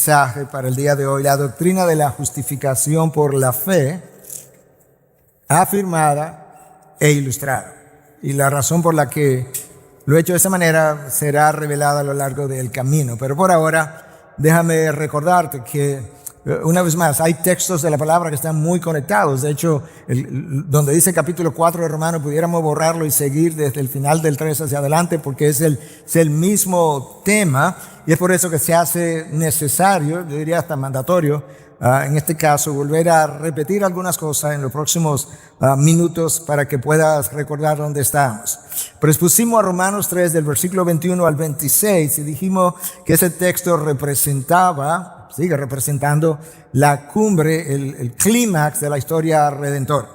mensaje para el día de hoy, la doctrina de la justificación por la fe, afirmada e ilustrada. Y la razón por la que lo he hecho de esa manera será revelada a lo largo del camino. Pero por ahora, déjame recordarte que, una vez más, hay textos de la palabra que están muy conectados. De hecho, donde dice capítulo 4 de Romanos, pudiéramos borrarlo y seguir desde el final del 3 hacia adelante, porque es el mismo tema, y es por eso que se hace necesario, yo diría hasta mandatorio, en este caso, volver a repetir algunas cosas en los próximos minutos para que puedas recordar dónde estamos. Pero expusimos a Romanos 3 del versículo 21 al 26 y dijimos que ese texto sigue representando la cumbre, el clímax de la historia redentora.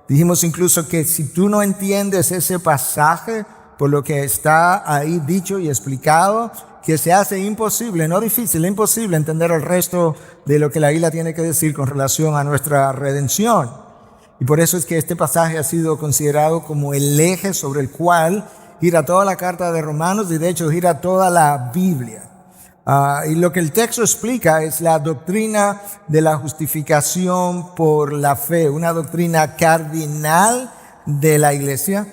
Dijimos incluso que si tú no entiendes ese pasaje por lo que está ahí dicho y explicado, que se hace imposible, no difícil, imposible entender el resto de lo que la Biblia tiene que decir con relación a nuestra redención. Y por eso es que este pasaje ha sido considerado como el eje sobre el cual gira toda la carta de Romanos y de hecho gira toda la Biblia. Y lo que el texto explica es la doctrina de la justificación por la fe, una doctrina cardinal de la iglesia.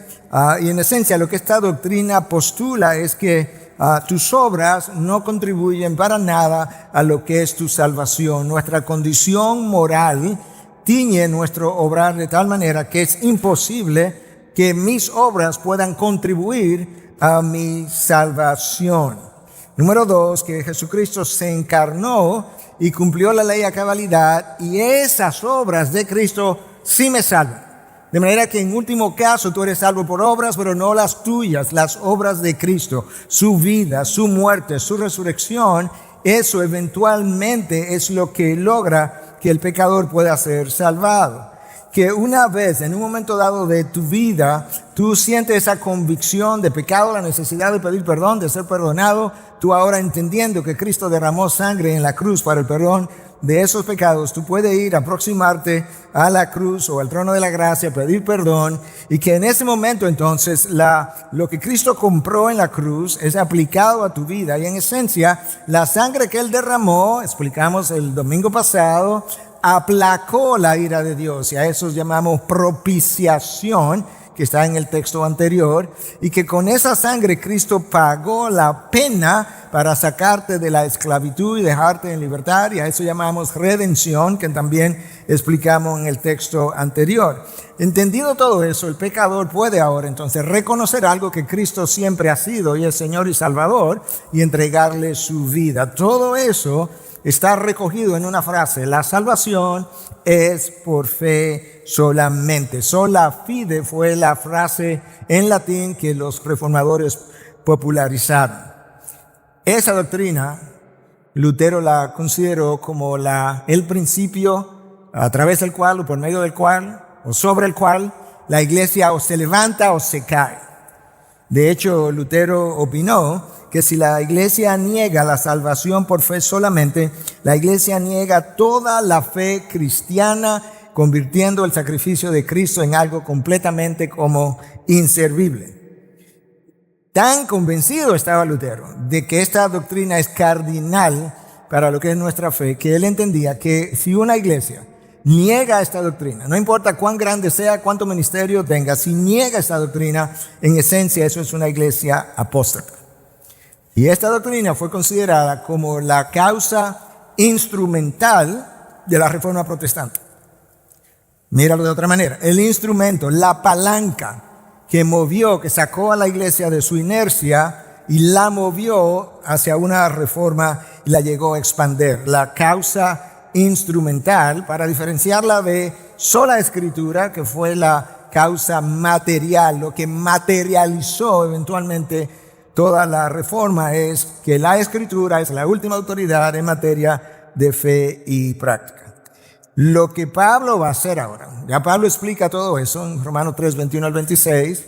Y en esencia lo que esta doctrina postula es que tus obras no contribuyen para nada a lo que es tu salvación. Nuestra condición moral tiñe nuestro obrar de tal manera que es imposible que mis obras puedan contribuir a mi salvación. Número 2, que Jesucristo se encarnó y cumplió la ley a cabalidad, y esas obras de Cristo sí me salvan. De manera que en último caso tú eres salvo por obras, pero no las tuyas, las obras de Cristo, su vida, su muerte, su resurrección. Eso eventualmente es lo que logra que el pecador pueda ser salvado. Que una vez, en un momento dado de tu vida, tú sientes esa convicción de pecado, la necesidad de pedir perdón, de ser perdonado, tú ahora entendiendo que Cristo derramó sangre en la cruz para el perdón de esos pecados, tú puedes ir a aproximarte a la cruz o al trono de la gracia, pedir perdón, y que en ese momento entonces lo que Cristo compró en la cruz es aplicado a tu vida, y en esencia la sangre que Él derramó, explicamos el domingo pasado, aplacó la ira de Dios, y a eso llamamos propiciación, que está en el texto anterior, y que con esa sangre Cristo pagó la pena para sacarte de la esclavitud y dejarte en libertad, y a eso llamamos redención, que también explicamos en el texto anterior. Entendido todo eso, el pecador puede ahora entonces reconocer algo que Cristo siempre ha sido, y es Señor y Salvador, y entregarle su vida. Todo eso está recogido en una frase: la salvación es por fe solamente. Sola fide fue la frase en latín que los reformadores popularizaron. Esa doctrina, Lutero la consideró como el principio a través del cual o por medio del cual o sobre el cual la iglesia o se levanta o se cae. De hecho, Lutero opinó que si la iglesia niega la salvación por fe solamente, la iglesia niega toda la fe cristiana, convirtiendo el sacrificio de Cristo en algo completamente como inservible. Tan convencido estaba Lutero de que esta doctrina es cardinal para lo que es nuestra fe, que él entendía que si una iglesia niega esta doctrina, no importa cuán grande sea, cuánto ministerio tenga, si niega esta doctrina, en esencia eso es una iglesia apóstata. Y esta doctrina fue considerada como la causa instrumental de la Reforma Protestante. Míralo de otra manera, el instrumento, la palanca que sacó a la iglesia de su inercia y la movió hacia una reforma y la llegó a expandir. La causa instrumental, para diferenciarla de sola escritura, que fue la causa material, lo que materializó eventualmente toda la reforma, es que la escritura es la última autoridad en materia de fe y práctica. Lo que Pablo va a hacer ahora, ya Pablo explica todo eso en Romanos 3, 21 al 26,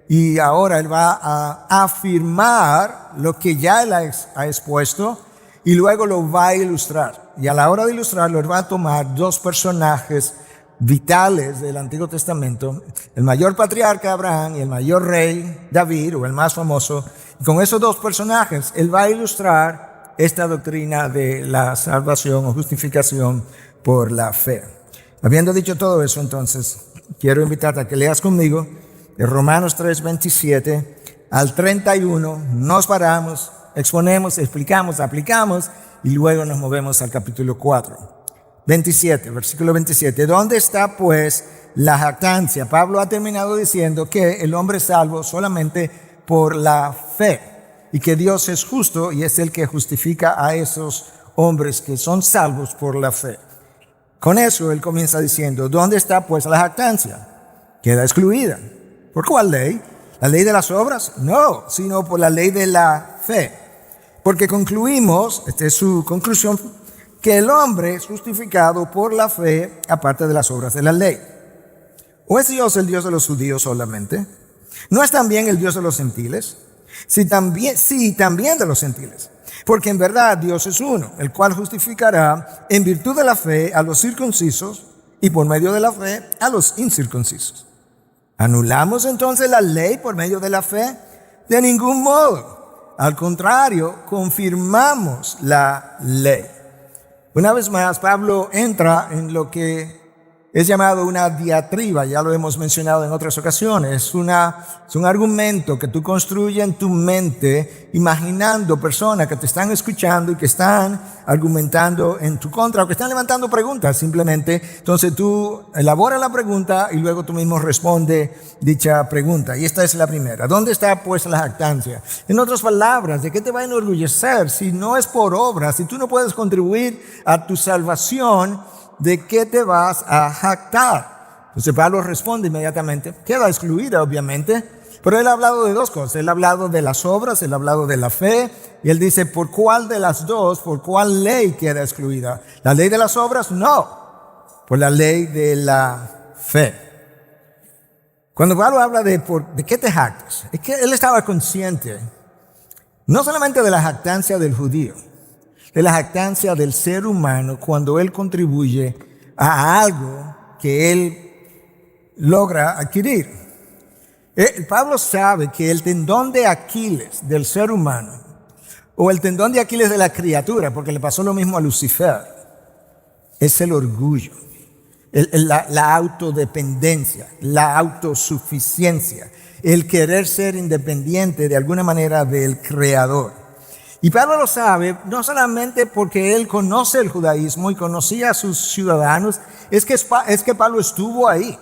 y ahora él va a afirmar lo que ya él ha expuesto y luego lo va a ilustrar. Y a la hora de ilustrarlo, él va a tomar dos personajes vitales del Antiguo Testamento, el mayor patriarca Abraham y el mayor rey David, o el más famoso. Y con esos dos personajes, él va a ilustrar esta doctrina de la salvación o justificación por la fe. Habiendo dicho todo eso, entonces, quiero invitarte a que leas conmigo de Romanos 3, 27 al 31. Nos paramos, exponemos, explicamos, aplicamos y luego nos movemos al capítulo 4. 27, versículo 27. ¿Dónde está pues la jactancia? Pablo ha terminado diciendo que el hombre es salvo solamente por la fe y que Dios es justo y es el que justifica a esos hombres que son salvos por la fe. Con eso él comienza diciendo, ¿dónde está pues la jactancia? Queda excluida. ¿Por cuál ley? ¿La ley de las obras? No, sino por la ley de la fe. Porque concluimos, esta es su conclusión, que el hombre es justificado por la fe aparte de las obras de la ley. ¿O es Dios el Dios de los judíos solamente? ¿No es también el Dios de los gentiles? Sí, también de los gentiles. Porque en verdad Dios es uno, el cual justificará en virtud de la fe a los circuncisos y por medio de la fe a los incircuncisos. ¿Anulamos entonces la ley por medio de la fe? De ningún modo. Al contrario, confirmamos la ley. Una vez más, Pablo entra en lo que es llamado una diatriba, ya lo hemos mencionado en otras ocasiones. Es un argumento que tú construyes en tu mente, imaginando personas que te están escuchando y que están argumentando en tu contra o que están levantando preguntas simplemente. Entonces tú elaboras la pregunta y luego tú mismo respondes dicha pregunta. Y esta es la primera. ¿Dónde está pues la jactancia? En otras palabras, ¿de qué te va a enorgullecer si no es por obras? Si tú no puedes contribuir a tu salvación, ¿de qué te vas a jactar? Entonces Pablo responde inmediatamente, queda excluida obviamente, pero él ha hablado de dos cosas. Él ha hablado de las obras, él ha hablado de la fe, y él dice, ¿por cuál de las dos, por cuál ley queda excluida? ¿La ley de las obras? No, por la ley de la fe. Cuando Pablo habla de qué te jactas, es que él estaba consciente no solamente de la jactancia del judío, de la jactancia del ser humano cuando él contribuye a algo que él logra adquirir. Pablo sabe que el tendón de Aquiles del ser humano, o el tendón de Aquiles de la criatura, porque le pasó lo mismo a Lucifer, es el orgullo, la autodependencia, la autosuficiencia, el querer ser independiente de alguna manera del Creador. Y Pablo lo sabe, no solamente porque él conoce el judaísmo y conocía a sus ciudadanos, es que Pablo estuvo ahí.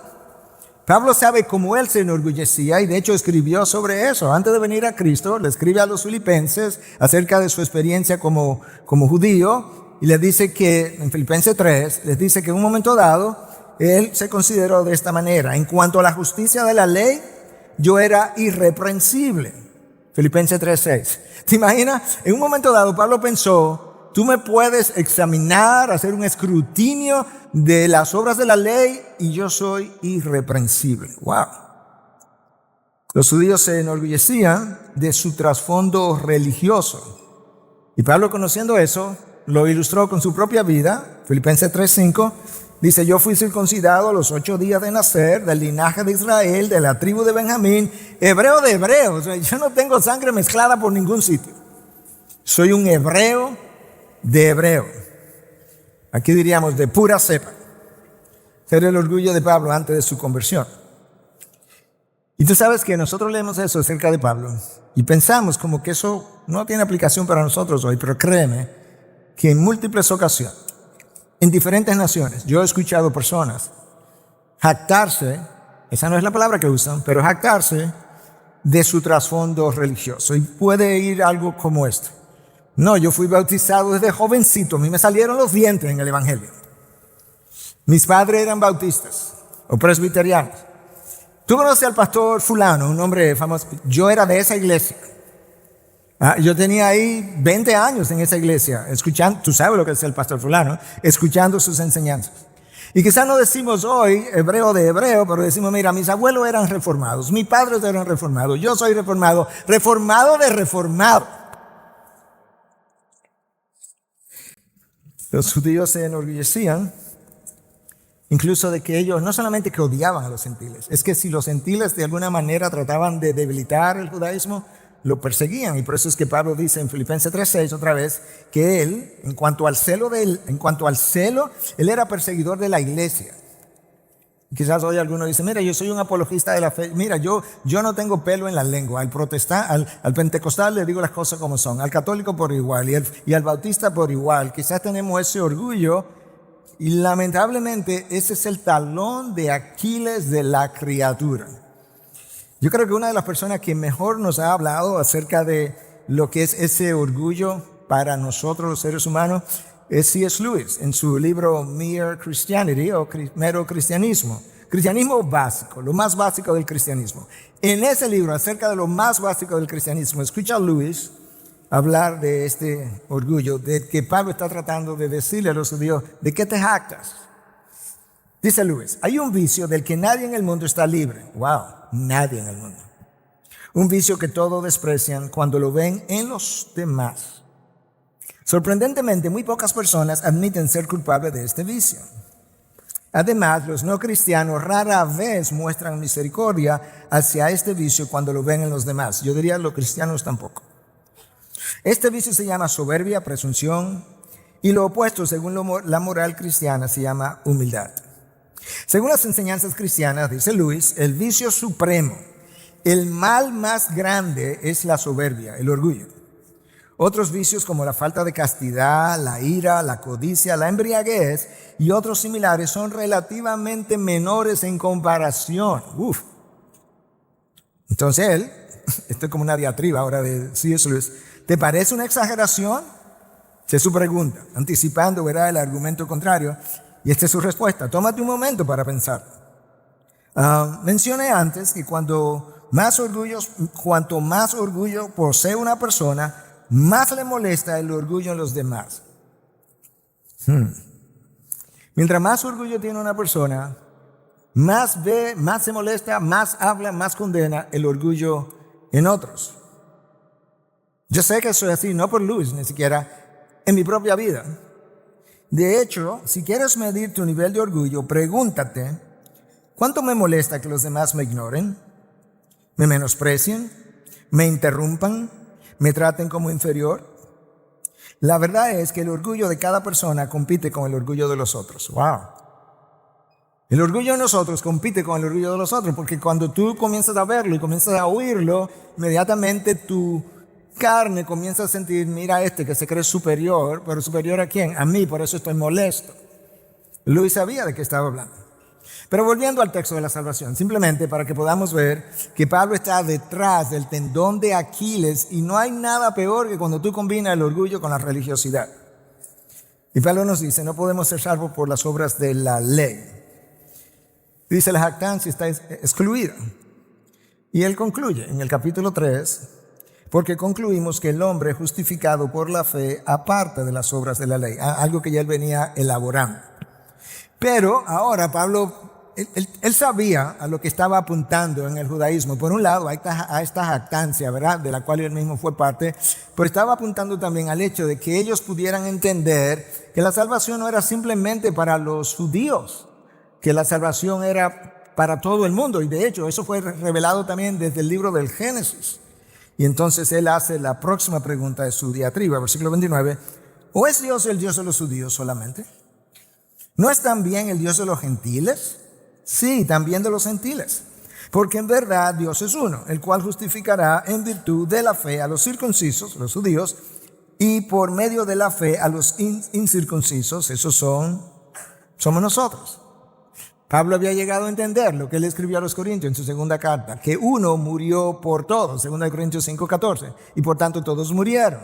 Pablo sabe cómo él se enorgullecía y de hecho escribió sobre eso. Antes de venir a Cristo, le escribe a los filipenses acerca de su experiencia como judío y les dice que, en Filipenses 3, les dice que en un momento dado, él se consideró de esta manera. En cuanto a la justicia de la ley, yo era irreprensible. Filipenses 3:6. ¿Te imaginas? En un momento dado Pablo pensó, tú me puedes examinar, hacer un escrutinio de las obras de la ley y yo soy irreprensible. ¡Wow! Los judíos se enorgullecían de su trasfondo religioso. Y Pablo, conociendo eso, lo ilustró con su propia vida. Filipenses 3:5 dice, yo fui circuncidado a los 8 días de nacer, del linaje de Israel, de la tribu de Benjamín, hebreo de hebreos. Yo no tengo sangre mezclada por ningún sitio. Soy un hebreo de hebreo. Aquí diríamos de pura cepa. Ese era el orgullo de Pablo antes de su conversión. Y tú sabes que nosotros leemos eso acerca de Pablo y pensamos como que eso no tiene aplicación para nosotros hoy, pero créeme que en múltiples ocasiones, en diferentes naciones, yo he escuchado personas jactarse, esa no es la palabra que usan, pero jactarse de su trasfondo religioso. Y puede ir algo como esto. No, yo fui bautizado desde jovencito, a mí me salieron los dientes en el evangelio. Mis padres eran bautistas o presbiterianos. Tú conoces al pastor fulano, un hombre famoso. Yo era de esa iglesia. Yo tenía ahí 20 años en esa iglesia, escuchando, tú sabes lo que es el pastor fulano, escuchando sus enseñanzas. Y quizás no decimos hoy hebreo de hebreo, pero decimos, mira, mis abuelos eran reformados, mis padres eran reformados, yo soy reformado, reformado de reformado. Los judíos se enorgullecían incluso de que ellos no solamente que odiaban a los gentiles, es que si los gentiles de alguna manera trataban de debilitar el judaísmo, lo perseguían. Y por eso es que Pablo dice en Filipenses 3:6 otra vez que él, en cuanto al celo, él era perseguidor de la iglesia. Quizás hoy alguno dice, mira, yo soy un apologista de la fe. Mira, yo no tengo pelo en la lengua. Al pentecostal le digo las cosas como son. Al católico por igual y al bautista por igual. Quizás tenemos ese orgullo y lamentablemente ese es el talón de Aquiles de la criatura. Yo creo que una de las personas que mejor nos ha hablado acerca de lo que es ese orgullo para nosotros los seres humanos es C.S. Lewis en su libro Mere Christianity o Mero Cristianismo. Cristianismo básico, lo más básico del cristianismo. En ese libro, acerca de lo más básico del cristianismo, escucha a Lewis hablar de este orgullo, de que Pablo está tratando de decirle a los judíos, ¿de qué te jactas? Dice Lewis, hay un vicio del que nadie en el mundo está libre. Wow, nadie en el mundo. Un vicio que todos desprecian cuando lo ven en los demás. Sorprendentemente, muy pocas personas admiten ser culpables de este vicio. Además, los no cristianos rara vez muestran misericordia hacia este vicio cuando lo ven en los demás. Yo diría los cristianos tampoco. Este vicio se llama soberbia, presunción, y lo opuesto, según la moral cristiana, se llama humildad. Según las enseñanzas cristianas, dice Lewis, el vicio supremo, el mal más grande es la soberbia, el orgullo. Otros vicios como la falta de castidad, la ira, la codicia, la embriaguez y otros similares son relativamente menores en comparación. Entonces esto es como una diatriba ahora de C.S. Lewis. ¿Te parece una exageración? Esa es su pregunta, anticipando, verá, el argumento contrario. Y esta es su respuesta. Tómate un momento para pensar. Mencioné antes que cuanto más orgullo posee una persona, más le molesta el orgullo en los demás. Mientras más orgullo tiene una persona, más ve, más se molesta, más habla, más condena el orgullo en otros. Yo sé que soy así, no por Lewis, ni siquiera en mi propia vida. De hecho, si quieres medir tu nivel de orgullo, pregúntate, ¿cuánto me molesta que los demás me ignoren, me menosprecien, me interrumpan, me traten como inferior? La verdad es que el orgullo de cada persona compite con el orgullo de los otros. ¡Wow! El orgullo de nosotros compite con el orgullo de los otros, porque cuando tú comienzas a verlo y comienzas a oírlo, inmediatamente tu carne comienza a sentir, mira que se cree superior, pero ¿superior a quién? A mí, por eso estoy molesto. Luis sabía de qué estaba hablando. Pero volviendo al texto de la salvación, simplemente para que podamos ver que Pablo está detrás del tendón de Aquiles y no hay nada peor que cuando tú combinas el orgullo con la religiosidad. Y Pablo nos dice, no podemos ser salvos por las obras de la ley. Dice, la jactancia está excluida. Y él concluye en el capítulo 3, porque concluimos que el hombre es justificado por la fe aparte de las obras de la ley, algo que ya él venía elaborando. Pero ahora Pablo, él sabía a lo que estaba apuntando en el judaísmo. Por un lado, a esta jactancia, ¿verdad?, de la cual él mismo fue parte, pero estaba apuntando también al hecho de que ellos pudieran entender que la salvación no era simplemente para los judíos, que la salvación era para todo el mundo. Y de hecho, eso fue revelado también desde el libro del Génesis. Y entonces él hace la próxima pregunta de su diatriba, versículo 29. ¿O es Dios el Dios de los judíos solamente? ¿No es también el Dios de los gentiles? Sí, también de los gentiles. Porque en verdad Dios es uno, el cual justificará en virtud de la fe a los circuncisos, los judíos, y por medio de la fe a los incircuncisos, esos somos nosotros. Pablo había llegado a entender lo que él escribió a los Corintios en su segunda carta, que uno murió por todos, 2 Corintios 5:14, y por tanto todos murieron.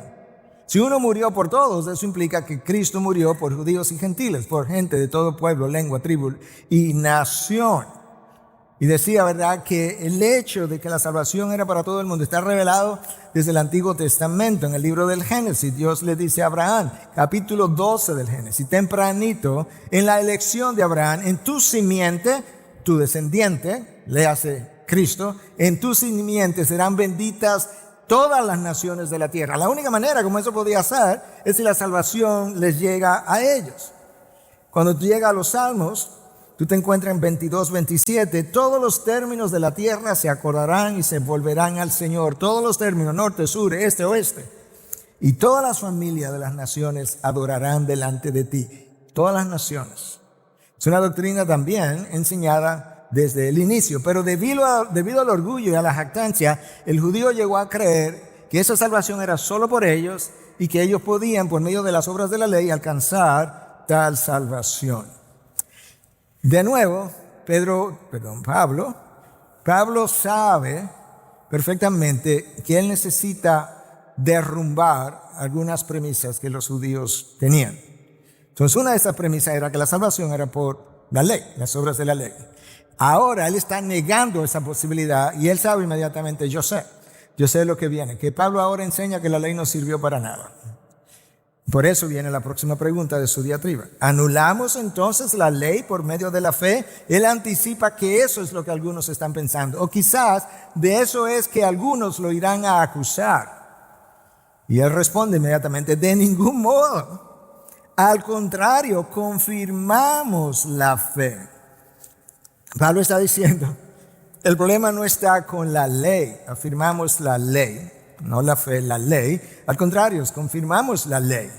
Si uno murió por todos, eso implica que Cristo murió por judíos y gentiles, por gente de todo pueblo, lengua, tribu y nación. Y decía, ¿verdad?, que el hecho de que la salvación era para todo el mundo está revelado desde el Antiguo Testamento. En el libro del Génesis, Dios le dice a Abraham, capítulo 12 del Génesis, tempranito, en la elección de Abraham, en tu simiente, tu descendiente, le hace Cristo, en tu simiente serán benditas todas las naciones de la tierra. La única manera como eso podía ser es si la salvación les llega a ellos. Cuando tú llegas a los Salmos, tú te encuentras en 22:27, todos los términos de la tierra se acordarán y se volverán al Señor. Todos los términos, norte, sur, este, oeste. Y todas las familias de las naciones adorarán delante de ti. Todas las naciones. Es una doctrina también enseñada desde el inicio, pero debido al orgullo y a la jactancia, el judío llegó a creer que esa salvación era solo por ellos y que ellos podían, por medio de las obras de la ley, alcanzar tal salvación. De nuevo, Pablo sabe perfectamente que él necesita derrumbar algunas premisas que los judíos tenían. Entonces, una de esas premisas era que la salvación era por la ley, las obras de la ley. Ahora él está negando esa posibilidad y él sabe inmediatamente, yo sé lo que viene, que Pablo ahora enseña que la ley no sirvió para nada. Por eso viene la próxima pregunta de su diatriba. ¿Anulamos entonces la ley por medio de la fe? Él anticipa que eso es lo que algunos están pensando. O quizás de eso es que algunos lo irán a acusar. Y él responde inmediatamente, de ningún modo. Al contrario, confirmamos la fe. Pablo está diciendo, el problema no está con la ley, afirmamos la ley. No la fe, la ley. Al contrario, confirmamos la ley.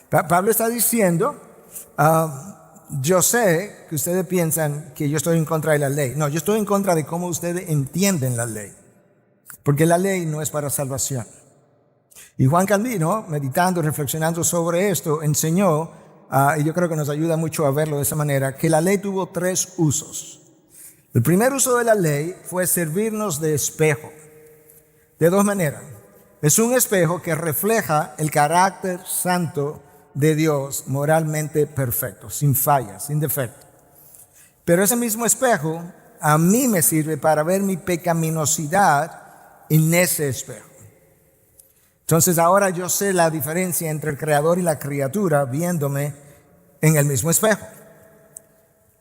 Pablo está diciendo, yo sé que ustedes piensan que yo estoy en contra de la ley. No, yo estoy en contra de cómo ustedes entienden la ley. Porque la ley no es para salvación. Y Juan Calvino, meditando, reflexionando sobre esto, enseñó, y yo creo que nos ayuda mucho a verlo de esa manera, que la ley tuvo 3 usos. El primer uso de la ley fue servirnos de espejo. De 2 maneras. Es un espejo que refleja el carácter santo de Dios, moralmente perfecto, sin falla, sin defecto. Pero ese mismo espejo a mí me sirve para ver mi pecaminosidad en ese espejo. Entonces ahora yo sé la diferencia entre el creador y la criatura viéndome en el mismo espejo.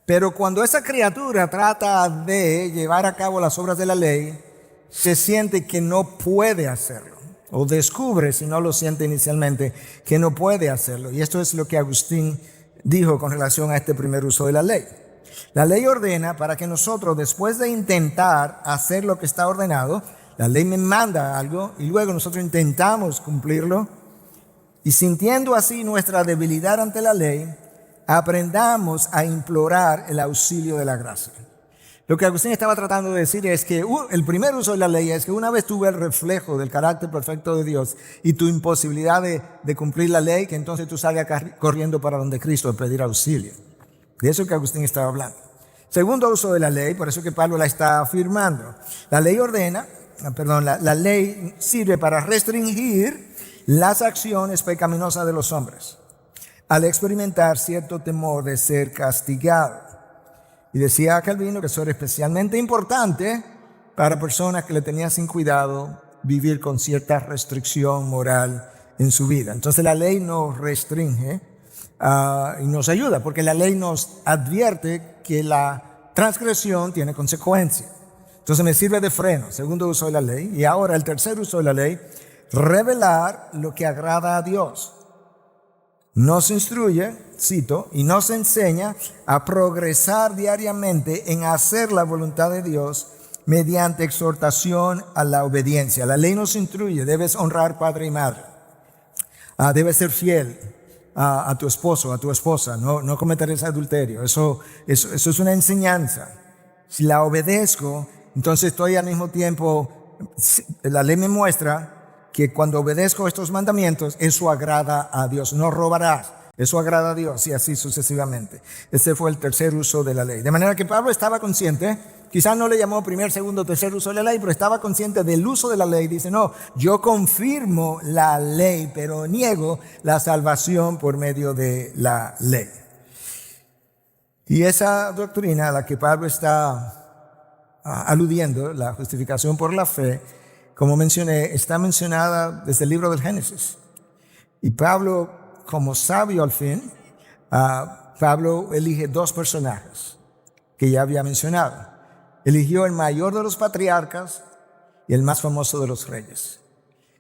Pero cuando esa criatura trata de llevar a cabo las obras de la ley, se siente que no puede hacerlo. O descubre, si no lo siente inicialmente, que no puede hacerlo. Y esto es lo que Agustín dijo con relación a este primer uso de la ley. La ley ordena para que nosotros, después de intentar hacer lo que está ordenado, la ley me manda algo y luego nosotros intentamos cumplirlo. Y sintiendo así nuestra debilidad ante la ley, aprendamos a implorar el auxilio de la gracia. Lo que Agustín estaba tratando de decir es que el primer uso de la ley es que una vez tú ves el reflejo del carácter perfecto de Dios y tu imposibilidad de cumplir la ley, que entonces tú salgas corriendo para donde Cristo a pedir auxilio. De eso que Agustín estaba hablando. Segundo uso de la ley, por eso que Pablo la está afirmando. La ley sirve para restringir las acciones pecaminosas de los hombres, al experimentar cierto temor de ser castigado. Y decía Calvino que eso era especialmente importante para personas que le tenían sin cuidado vivir con cierta restricción moral en su vida. Entonces la ley nos restringe y nos ayuda, porque la ley nos advierte que la transgresión tiene consecuencias. Entonces me sirve de freno, segundo uso de la ley. Y ahora el tercer uso de la ley, revelar lo que agrada a Dios. Nos instruye, cito, y nos enseña a progresar diariamente en hacer la voluntad de Dios mediante exhortación a la obediencia. La ley nos instruye, debes honrar padre y madre, debes ser fiel a tu esposo, a tu esposa, no cometerás adulterio. Eso es una enseñanza. Si la obedezco, entonces estoy al mismo tiempo, la ley me muestra que cuando obedezco estos mandamientos, eso agrada a Dios. No robarás, eso agrada a Dios, y así sucesivamente. Ese fue el tercer uso de la ley. De manera que Pablo estaba consciente, quizás no le llamó primer, segundo, tercer uso de la ley, pero estaba consciente del uso de la ley. Dice, no, yo confirmo la ley, pero niego la salvación por medio de la ley. Y esa doctrina a la que Pablo está aludiendo, la justificación por la fe, como mencioné, está mencionada desde el libro del Génesis. Y Pablo, como sabio al fin, Pablo elige 2 personajes que ya había mencionado. Eligió el mayor de los patriarcas y el más famoso de los reyes.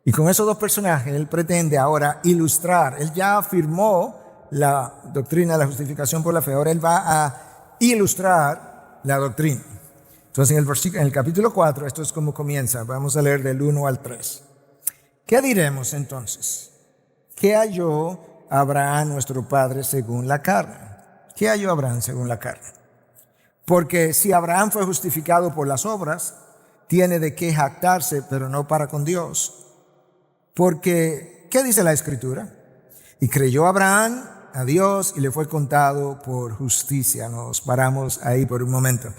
Y con esos 2 personajes él pretende ahora ilustrar. Él ya afirmó la doctrina de la justificación por la fe. Ahora él va a ilustrar la doctrina. Entonces en el capítulo 4, esto es como comienza. Vamos a leer del 1 al 3. ¿Qué diremos entonces? ¿Qué halló Abraham nuestro padre según la carne? ¿Qué halló Abraham según la carne? Porque si Abraham fue justificado por las obras, tiene de qué jactarse, pero no para con Dios. Porque, ¿qué dice la Escritura? Y creyó Abraham a Dios y le fue contado por justicia. Nos paramos ahí por un momento.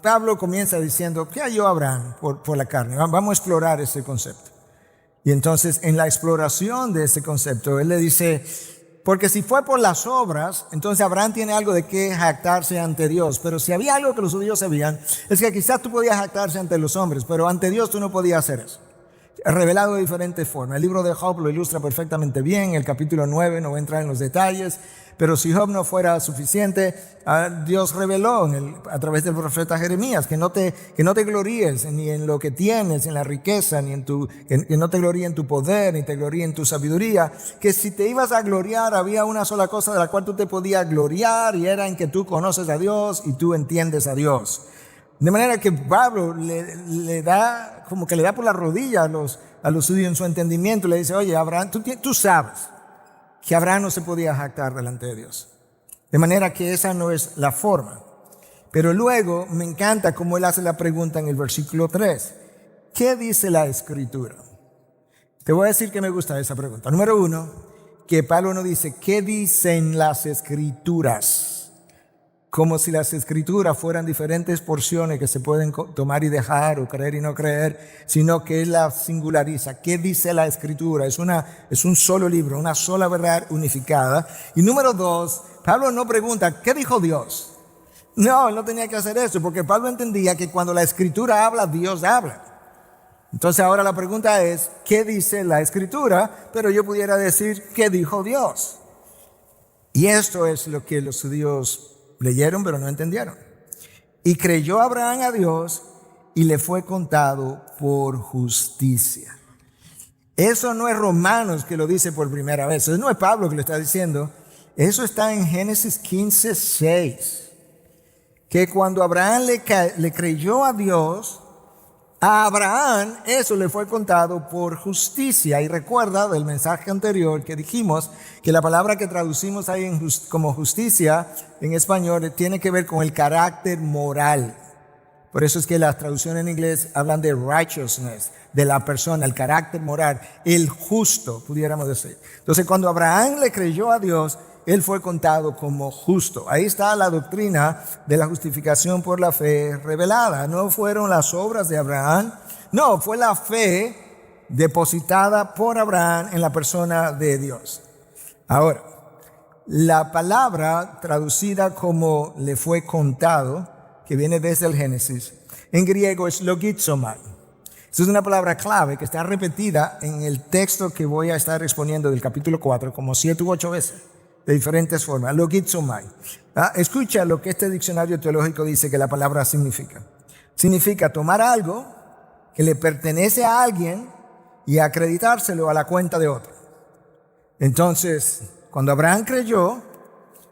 Pablo comienza diciendo, ¿qué halló Abraham por la carne? Vamos a explorar ese concepto. Y entonces en la exploración de ese concepto, él le dice, porque si fue por las obras, entonces Abraham tiene algo de qué jactarse ante Dios. Pero si había algo que los judíos sabían, es que quizás tú podías jactarse ante los hombres, pero ante Dios tú no podías hacer eso. Revelado de diferentes formas. El libro de Job lo ilustra perfectamente bien. El capítulo 9 no voy a entrar en los detalles, pero si Job no fuera suficiente, Dios reveló a través del profeta Jeremías que no te gloríes ni en lo que tienes, en la riqueza, que no te gloríes en tu poder, ni te gloríes en tu sabiduría, que si te ibas a gloriar había una sola cosa de la cual tú te podías gloriar, y era en que tú conoces a Dios y tú entiendes a Dios. De manera que Pablo le da por la rodilla a los judíos en su entendimiento. Le dice, oye, Abraham, tú sabes que Abraham no se podía jactar delante de Dios. De manera que esa no es la forma. Pero luego me encanta cómo él hace la pregunta en el versículo 3. ¿Qué dice la Escritura? Te voy a decir que me gusta esa pregunta. Número 1, que Pablo no dice, ¿qué dicen las Escrituras? Como si las Escrituras fueran diferentes porciones que se pueden tomar y dejar, o creer y no creer, sino que él la singulariza. ¿Qué dice la Escritura? Es un solo libro, una sola verdad unificada. Y número 2, Pablo no pregunta, ¿qué dijo Dios? No, él no tenía que hacer eso, porque Pablo entendía que cuando la Escritura habla, Dios habla. Entonces ahora la pregunta es, ¿qué dice la Escritura? Pero yo pudiera decir, ¿qué dijo Dios? Y esto es lo que los judíos leyeron pero no entendieron. Y creyó Abraham a Dios y le fue contado por justicia. Eso no es Romanos que lo dice por primera vez. Eso no es Pablo que lo está diciendo. Eso está en Génesis 15:6. Que cuando Abraham le creyó a Dios, a Abraham eso le fue contado por justicia. Y recuerda del mensaje anterior que dijimos que la palabra que traducimos ahí como justicia en español tiene que ver con el carácter moral. Por eso es que las traducciones en inglés hablan de righteousness, de la persona, el carácter moral, el justo, pudiéramos decir. Entonces cuando Abraham le creyó a Dios, él fue contado como justo. Ahí está la doctrina de la justificación por la fe revelada. No fueron las obras de Abraham, no, fue la fe depositada por Abraham en la persona de Dios. Ahora, la palabra traducida como le fue contado, que viene desde el Génesis, en griego es logizomai. Esta es una palabra clave que está repetida en el texto que voy a estar exponiendo del capítulo 4 como 7 u 8 veces. De diferentes formas, logizomai. Escucha lo que este diccionario teológico dice que la palabra significa. Significa tomar algo que le pertenece a alguien y acreditárselo a la cuenta de otro. Entonces, cuando Abraham creyó,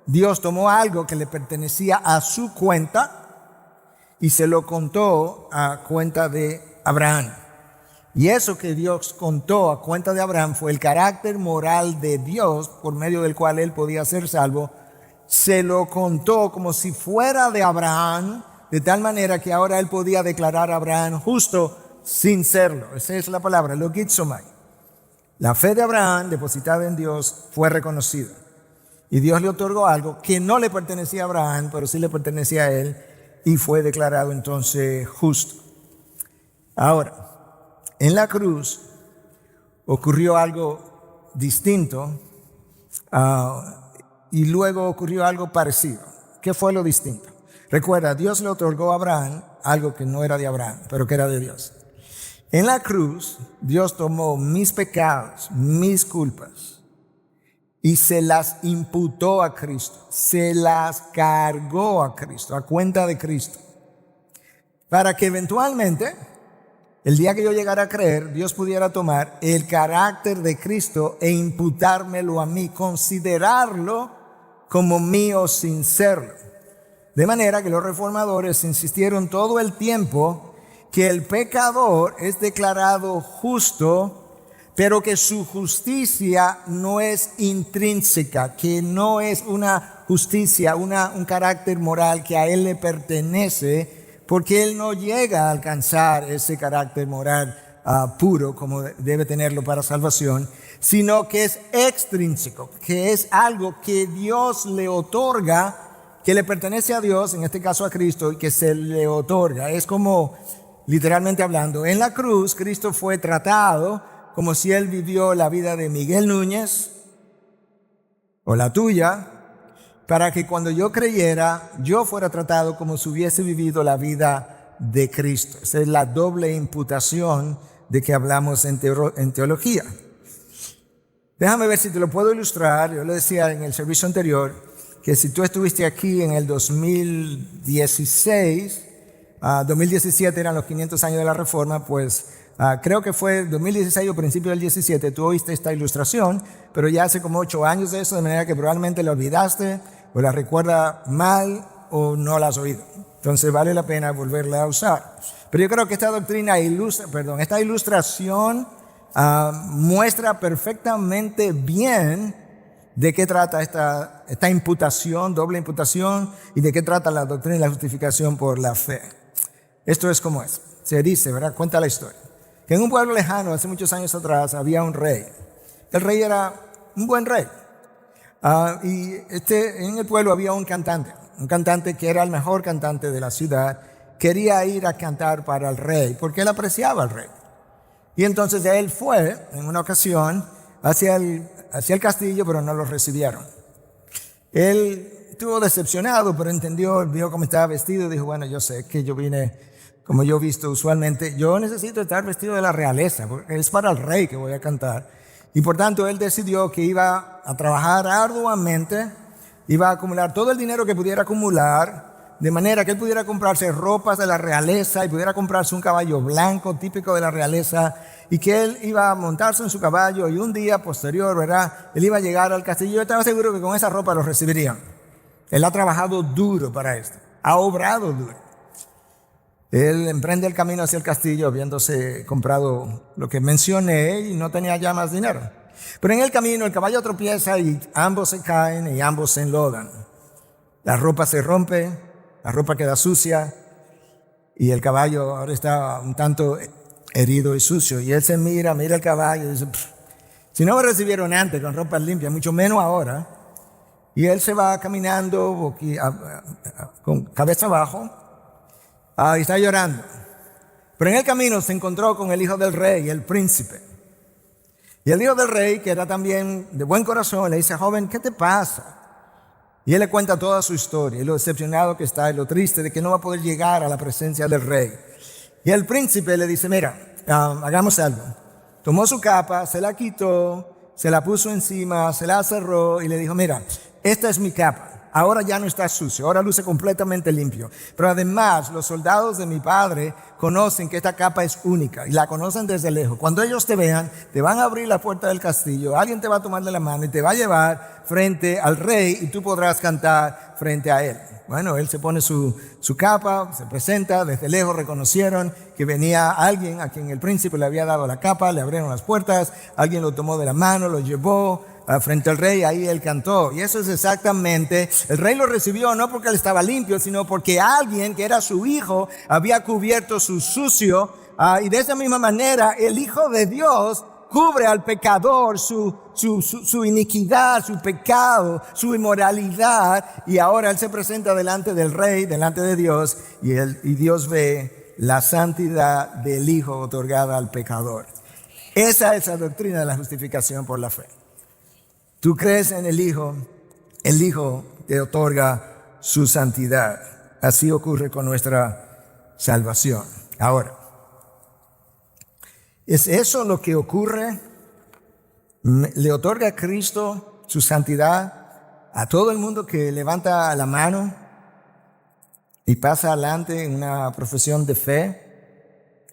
Dios tomó algo que le pertenecía a su cuenta y se lo contó a cuenta de Abraham. Y eso que Dios contó a cuenta de Abraham fue el carácter moral de Dios por medio del cual él podía ser salvo. Se lo contó como si fuera de Abraham, de tal manera que ahora él podía declarar a Abraham justo sin serlo. Esa es la palabra, logizomai. La fe de Abraham depositada en Dios fue reconocida. Y Dios le otorgó algo que no le pertenecía a Abraham, pero sí le pertenecía a él, y fue declarado entonces justo. Ahora, en la cruz ocurrió algo distinto y luego ocurrió algo parecido. ¿Qué fue lo distinto? Recuerda, Dios le otorgó a Abraham algo que no era de Abraham, pero que era de Dios. En la cruz, Dios tomó mis pecados, mis culpas, y se las imputó a Cristo, se las cargó a Cristo, a cuenta de Cristo, para que eventualmente, el día que yo llegara a creer, Dios pudiera tomar el carácter de Cristo e imputármelo a mí, considerarlo como mío sin serlo. De manera que los reformadores insistieron todo el tiempo que el pecador es declarado justo, pero que su justicia no es intrínseca, que no es una justicia, un carácter moral que a él le pertenece, porque él no llega a alcanzar ese carácter moral puro como debe tenerlo para salvación, sino que es extrínseco, que es algo que Dios le otorga, que le pertenece a Dios, en este caso a Cristo, y que se le otorga. Es como, literalmente hablando, en la cruz Cristo fue tratado como si él vivió la vida de Miguel Núñez o la tuya, para que cuando yo creyera, yo fuera tratado como si hubiese vivido la vida de Cristo. Esa es la doble imputación de que hablamos en teología. Déjame ver si te lo puedo ilustrar. Yo le decía en el servicio anterior que si tú estuviste aquí en el 2016, 2017 eran los 500 años de la Reforma, pues creo que fue 2016 o principio del 17, tú oíste esta ilustración, pero ya hace como 8 años de eso, de manera que probablemente la olvidaste o la recuerda mal o no la has oído. Entonces vale la pena volverla a usar. Pero yo creo que esta esta ilustración muestra perfectamente bien de qué trata esta imputación, doble imputación, y de qué trata la doctrina y la justificación por la fe. Esto es como es. Se dice, ¿verdad? Cuenta la historia, que en un pueblo lejano, hace muchos años atrás, había un rey. El rey era un buen rey. Y en el pueblo había un cantante que era el mejor cantante de la ciudad. Quería ir a cantar para el rey, porque él apreciaba al rey. Y entonces él fue, en una ocasión, hacia el castillo, pero no lo recibieron. Él estuvo decepcionado, pero vio cómo estaba vestido y dijo, bueno, yo sé que yo vine como yo he visto usualmente. Yo necesito estar vestido de la realeza, porque es para el rey que voy a cantar. Y por tanto él decidió que iba a trabajar arduamente, iba a acumular todo el dinero que pudiera acumular, de manera que él pudiera comprarse ropas de la realeza y pudiera comprarse un caballo blanco típico de la realeza, y que él iba a montarse en su caballo y un día posterior, ¿verdad?, él iba a llegar al castillo. Yo estaba seguro que con esa ropa lo recibirían. Él ha trabajado duro para esto, ha obrado duro. Él emprende el camino hacia el castillo habiéndose comprado lo que mencioné y no tenía ya más dinero. Pero en el camino el caballo tropieza y ambos se caen y ambos se enlodan. La ropa se rompe, la ropa queda sucia y el caballo ahora está un tanto herido y sucio. Y él se mira el caballo y dice, si no me recibieron antes con ropa limpia, mucho menos ahora. Y él se va caminando con cabeza abajo y está llorando. Pero en el camino se encontró con el hijo del rey, el príncipe. Y el hijo del rey, que era también de buen corazón, le dice, joven, ¿qué te pasa? Y él le cuenta toda su historia, y lo decepcionado que está, y lo triste de que no va a poder llegar a la presencia del rey. Y el príncipe le dice, mira, hagamos algo. Tomó su capa, se la quitó, se la puso encima, se la cerró y le dijo, mira, esta es mi capa. Ahora ya no está sucio, ahora luce completamente limpio. Pero además, los soldados de mi padre conocen que esta capa es única y la conocen desde lejos. Cuando ellos te vean, te van a abrir la puerta del castillo, alguien te va a tomar de la mano y te va a llevar frente al rey y tú podrás cantar frente a él. Bueno, él se pone su capa, se presenta, desde lejos reconocieron que venía alguien a quien el príncipe le había dado la capa, le abrieron las puertas, alguien lo tomó de la mano, lo llevó frente al rey, ahí él cantó. Y eso es exactamente, el rey lo recibió no porque él estaba limpio, sino porque alguien que era su hijo había cubierto su sucio, y de esa misma manera el Hijo de Dios cubre al pecador su iniquidad, su pecado, su inmoralidad, y ahora él se presenta delante del rey, delante de Dios, y Dios ve la santidad del Hijo otorgada al pecador. Esa es la doctrina de la justificación por la fe. Tú crees en el Hijo te otorga su santidad. Así ocurre con nuestra salvación. Ahora, ¿es eso lo que ocurre? ¿Le otorga a Cristo su santidad a todo el mundo que levanta la mano y pasa adelante en una profesión de fe?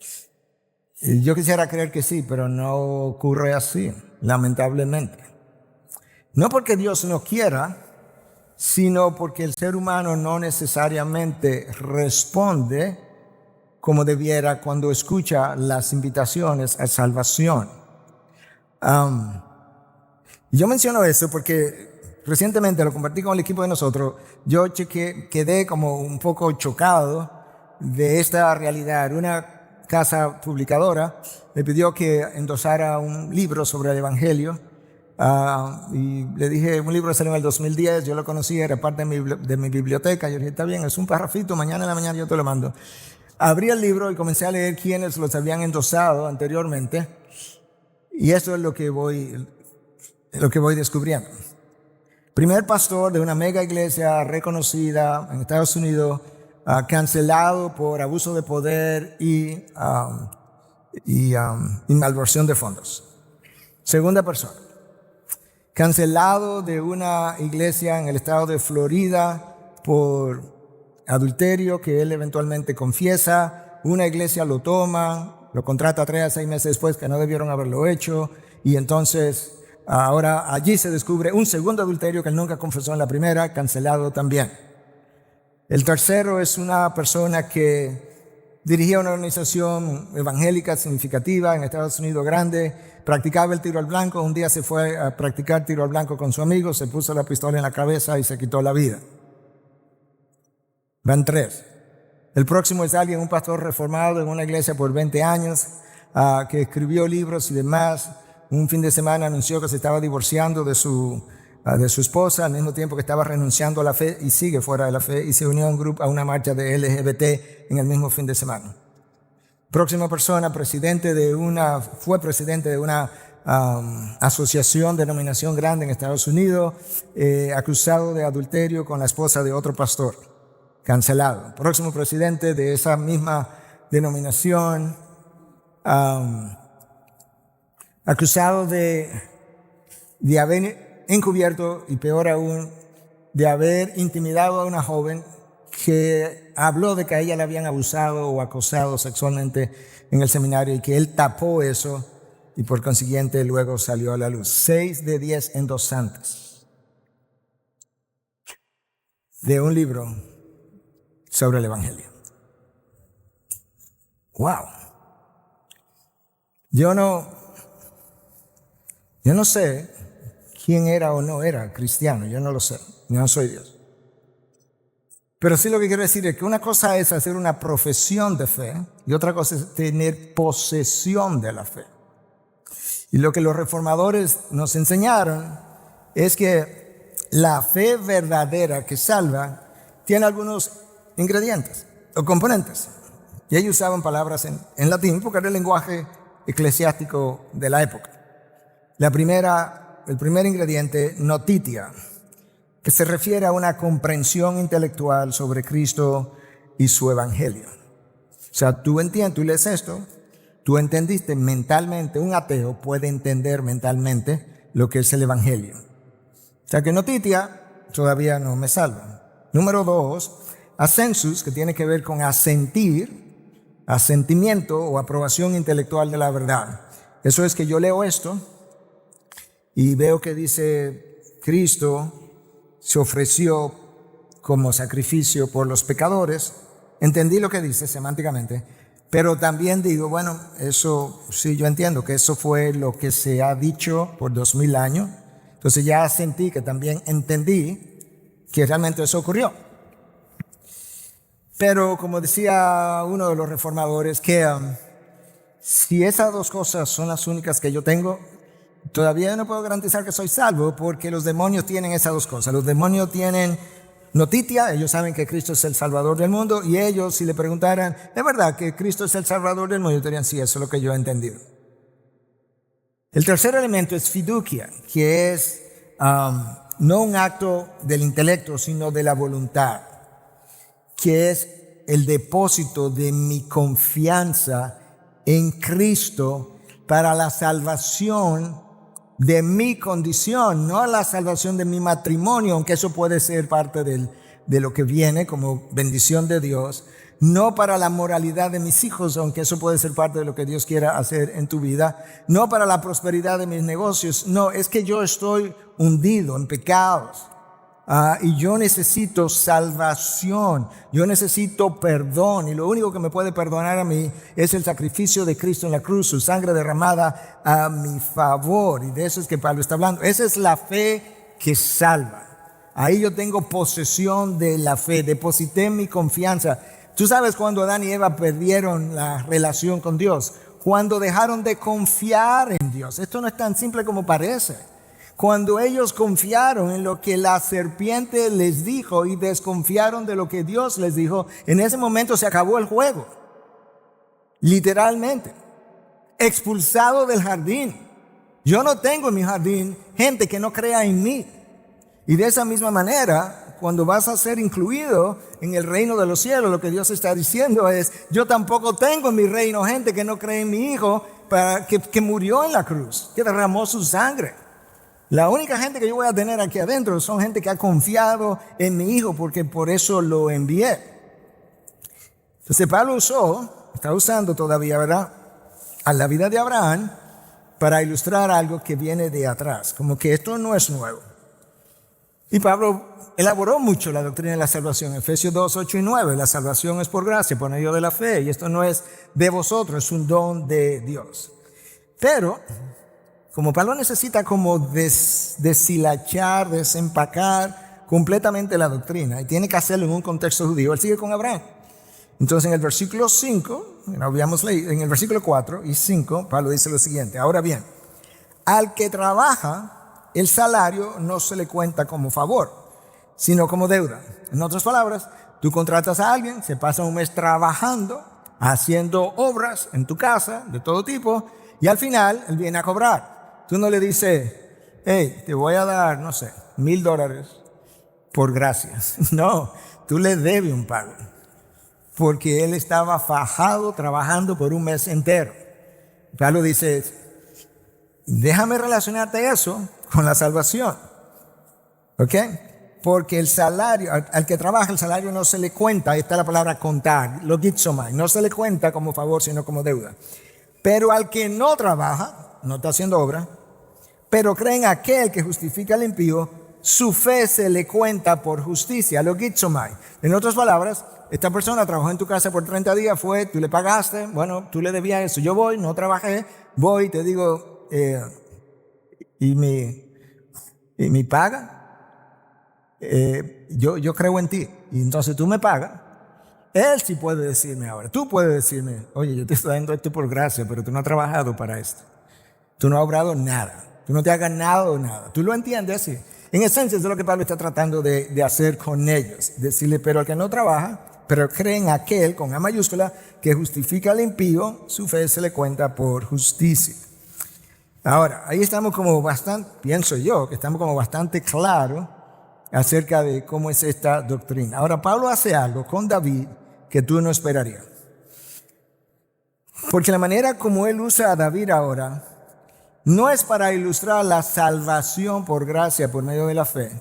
Yo quisiera creer que sí, pero no ocurre así, lamentablemente. No porque Dios no quiera, sino porque el ser humano no necesariamente responde como debiera cuando escucha las invitaciones a salvación. Yo menciono esto porque recientemente lo compartí con el equipo de nosotros. Yo quedé como un poco chocado de esta realidad. Una casa publicadora me pidió que endosara un libro sobre el Evangelio. Y le dije, un libro salió en el 2010, yo lo conocía, era parte de mi biblioteca. Yo dije, está bien, es un parrafito, mañana en la mañana yo te lo mando. Abrí el libro y comencé a leer quiénes los habían endosado anteriormente. Y eso es lo que voy descubriendo. Primer pastor de una mega iglesia reconocida en Estados Unidos, cancelado por abuso de poder y malversión de fondos. Segunda persona, cancelado de una iglesia en el estado de Florida por adulterio que él eventualmente confiesa. Una iglesia lo toma, lo contrata 3 a 6 meses después que no debieron haberlo hecho, y entonces ahora allí se descubre un segundo adulterio que él nunca confesó en la primera, cancelado también. El tercero es una persona que dirigía una organización evangélica significativa en Estados Unidos grande, practicaba el tiro al blanco. Un día se fue a practicar tiro al blanco con su amigo, se puso la pistola en la cabeza y se quitó la vida. Van 3. El próximo es un pastor reformado en una iglesia por 20 años, que escribió libros y demás. Un fin de semana anunció que se estaba divorciando de su esposa, al mismo tiempo que estaba renunciando a la fe y sigue fuera de la fe, y se unió a una marcha de LGBT en el mismo fin de semana. Próxima persona, fue presidente de una asociación, denominación grande en Estados Unidos, acusado de adulterio con la esposa de otro pastor, cancelado. Próximo presidente de esa misma denominación, acusado de haber encubierto, y peor aún, de haber intimidado a una joven que habló de que a ella le habían abusado o acosado sexualmente en el seminario, y que él tapó eso y por consiguiente luego salió a la luz. 6 de 10 endosantes de un libro sobre el Evangelio. ¡Wow! Yo no sé quién era o no era cristiano, yo no lo sé, yo no soy Dios. Pero sí lo que quiero decir es que una cosa es hacer una profesión de fe y otra cosa es tener posesión de la fe. Y lo que los reformadores nos enseñaron es que la fe verdadera que salva tiene algunos ingredientes o componentes. Y ellos usaban palabras en latín porque era el lenguaje eclesiástico de la época. El primer ingrediente, notitia, que se refiere a una comprensión intelectual sobre Cristo y su Evangelio. O sea, tú lees esto, tú entendiste mentalmente, un ateo puede entender mentalmente lo que es el Evangelio. O sea que notitia todavía no me salva. Número 2, assensus, que tiene que ver con asentimiento o aprobación intelectual de la verdad. Eso es que yo leo esto y veo que dice Cristo se ofreció como sacrificio por los pecadores. Entendí lo que dice semánticamente, pero también digo, bueno, eso sí, yo entiendo que eso fue lo que se ha dicho por 2000 años. Entonces ya sentí que también entendí que realmente eso ocurrió. Pero como decía uno de los reformadores, que si esas dos cosas son las únicas que yo tengo, todavía no puedo garantizar que soy salvo, porque los demonios tienen esas dos cosas. Los demonios tienen notitia, ellos saben que Cristo es el Salvador del mundo, y ellos, si le preguntaran, ¿es verdad que Cristo es el Salvador del mundo?, dirían, sí, eso es lo que yo he entendido. El tercer elemento es fiducia, que es no un acto del intelecto, sino de la voluntad, que es el depósito de mi confianza en Cristo para la salvación de mi condición, no la salvación de mi matrimonio, aunque eso puede ser parte de lo que viene como bendición de Dios, no para la moralidad de mis hijos, aunque eso puede ser parte de lo que Dios quiera hacer en tu vida, no para la prosperidad de mis negocios, no, es que yo estoy hundido en pecados Y yo necesito salvación, yo necesito perdón, y lo único que me puede perdonar a mí es el sacrificio de Cristo en la cruz, su sangre derramada a mi favor. Y de eso es que Pablo está hablando. Esa es la fe que salva. Ahí yo tengo posesión de la fe, deposité mi confianza. Tú sabes cuando Adán y Eva perdieron la relación con Dios, cuando dejaron de confiar en Dios. Esto no es tan simple como parece. Cuando ellos confiaron en lo que la serpiente les dijo y desconfiaron de lo que Dios les dijo, en ese momento se acabó el juego. Literalmente. Expulsado del jardín. Yo no tengo en mi jardín gente que no crea en mí. Y de esa misma manera, cuando vas a ser incluido en el reino de los cielos, lo que Dios está diciendo es, yo tampoco tengo en mi reino gente que no cree en mi hijo, que murió en la cruz, que derramó su sangre. La única gente que yo voy a tener aquí adentro son gente que ha confiado en mi hijo, porque por eso lo envié. Entonces Pablo está usando todavía, ¿verdad?, a la vida de Abraham para ilustrar algo que viene de atrás, como que esto no es nuevo. Y Pablo elaboró mucho la doctrina de la salvación. Efesios 2, 8 y 9, la salvación es por gracia, por medio de la fe, y esto no es de vosotros, es un don de Dios. Pero como Pablo necesita como deshilachar, desempacar completamente la doctrina, y tiene que hacerlo en un contexto judío, él sigue con Abraham. Entonces en el versículo 5, habíamos leído, en el versículo 4 y 5, Pablo dice lo siguiente: ahora bien, al que trabaja, el salario no se le cuenta como favor, sino como deuda. En otras palabras, tú contratas a alguien, se pasa un mes trabajando, haciendo obras en tu casa de todo tipo, y al final él viene a cobrar. Tú no le dices, hey, te voy a dar, no sé, $1,000 por gracias. No, tú le debes un pago, porque él estaba fajado trabajando por un mes entero. Pablo dice, déjame relacionarte eso con la salvación, ¿ok? Porque el salario, al que trabaja, el salario no se le cuenta, ahí está la palabra contar, logizomai, no se le cuenta como favor, sino como deuda. Pero al que no trabaja, no está haciendo obra, pero cree en aquel que justifica al impío, su fe se le cuenta por justicia, logizomai. En otras palabras, esta persona trabajó en tu casa por 30 días, tú le pagaste, bueno, tú le debías eso. Yo voy, no trabajé, voy, te digo, ¿y mi paga? Yo creo en ti, y entonces tú me pagas. Él sí puede decirme ahora, tú puedes decirme, oye, yo te estoy dando esto por gracia, pero tú no has trabajado para esto. Tú no has obrado nada. Tú no te has ganado nada. ¿Tú lo entiendes? Sí. En esencia, eso es lo que Pablo está tratando de hacer con ellos. Decirle, pero al que no trabaja, pero cree en aquel, con A mayúscula, que justifica al impío, su fe se le cuenta por justicia. Ahora, ahí estamos como bastante, pienso yo, que estamos como bastante claros acerca de cómo es esta doctrina. Ahora, Pablo hace algo con David que tú no esperarías. Porque la manera como él usa a David ahora no es para ilustrar la salvación por gracia, por medio de la fe,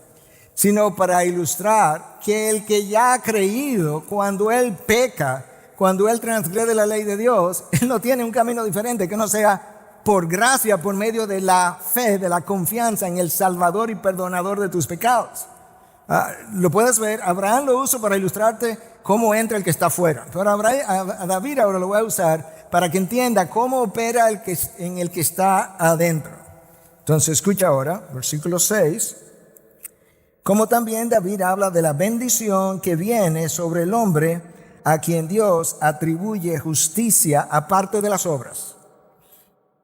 sino para ilustrar que el que ya ha creído, cuando él peca, cuando él transgrede la ley de Dios, él no tiene un camino diferente que no sea por gracia, por medio de la fe, de la confianza en el Salvador y perdonador de tus pecados. Lo puedes ver, Abraham lo uso para ilustrarte cómo entra el que está afuera. Pero a David ahora lo voy a usar para que entienda cómo opera en el que está adentro. Entonces escucha ahora, versículo 6, como también David habla de la bendición que viene sobre el hombre a quien Dios atribuye justicia aparte de las obras.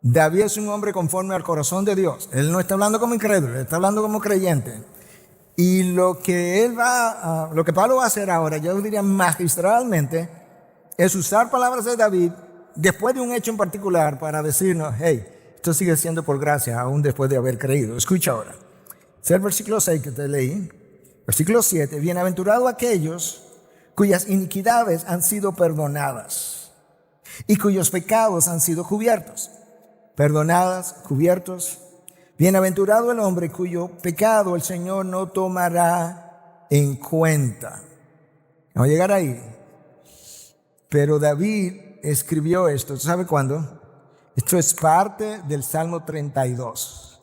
David es un hombre conforme al corazón de Dios. Él no está hablando como incrédulo, él está hablando como creyente. Y lo que Pablo va a hacer ahora, yo diría magistralmente, es usar palabras de David después de un hecho en particular para decirnos, hey, esto sigue siendo por gracia aún después de haber creído. Escucha ahora. Es el versículo 6 que te leí. Versículo 7. Bienaventurados aquellos cuyas iniquidades han sido perdonadas y cuyos pecados han sido cubiertos. Perdonadas, cubiertos. Bienaventurado el hombre cuyo pecado el Señor no tomará en cuenta. Vamos a llegar ahí. Pero David escribió esto, ¿sabe cuándo? Esto es parte del Salmo 32.